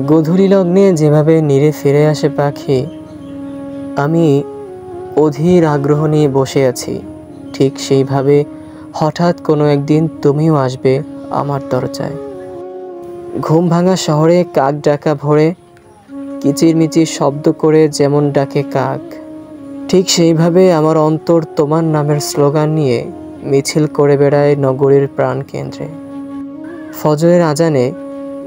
গধূলি লগ্নে যেভাবে নীড়ে ফিরে আসে পাখি, আমি অধীর আগ্রহ নিয়ে বসে আছি, ঠিক সেইভাবে হঠাৎ কোনো একদিন তুমিও আসবে আমার দরজায়। ঘুম ভাঙা শহরে কাক ডাকা ভোরে কিচিরমিচির শব্দ করে যেমন ডাকে কাক, ঠিক সেইভাবে আমার অন্তর তোমার নামের স্লোগান নিয়ে মিছিল করে বেড়ায় নগরীর প্রাণকেন্দ্রে। ফজরের আজানে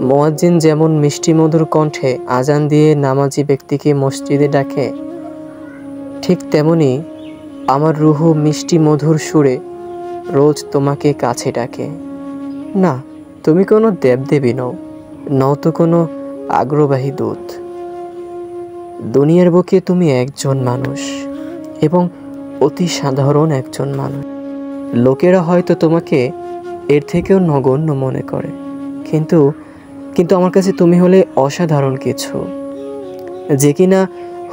মুয়াজ্জিন যেমন মিষ্টি মধুর কণ্ঠে আজান দিয়ে নামাজি ব্যক্তিকে মসজিদে ডাকে, ঠিক তেমনি আমার রুহ মিষ্টি মধুর সুরে রোজ তোমাকে কাছে ডাকে। না, তুমি কোনো দেবদেবী নও তো কোনো আগ্রবাহী দূত। দুনিয়ার বুকে তুমি একজন মানুষ, এবং অতি সাধারণ একজন মানুষ। লোকেরা হয়তো তোমাকে এর থেকেও নগণ্য মনে করে, কিন্তু কিন্তু আমার কাছে তুমি হলে অসাধারণ কিছু, যে কিনা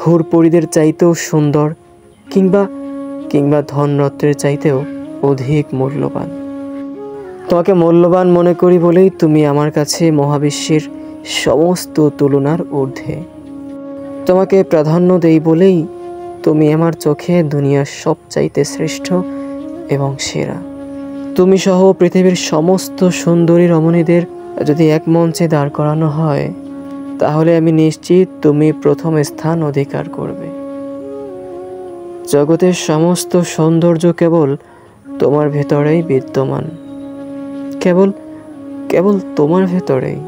হুরপরীদের চাইতেও সুন্দর, কিংবা কিংবা ধনরত্নের চাইতেও অধিক মূল্যবান। তোমাকে মূল্যবান মনে করি বলেই তুমি আমার কাছে মহাবিশ্বের সমস্ত তুলনার ঊর্ধ্বে। তোমাকে প্রাধান্য দেই বলেই তুমি আমার চোখে দুনিয়ার সবচাইতে শ্রেষ্ঠ এবং সেরা। তুমি সহ পৃথিবীর সমস্ত সুন্দরী রমণীদের যদি এক মঞ্চে দাঁড় করানো হয়, তাহলে আমি নিশ্চিত তুমি প্রথম স্থান অধিকার করবে। জগতের সমস্ত সৌন্দর্য কেবল তোমার ভেতরেই বিদ্যমান, কেবল কেবল তোমার ভেতরেই।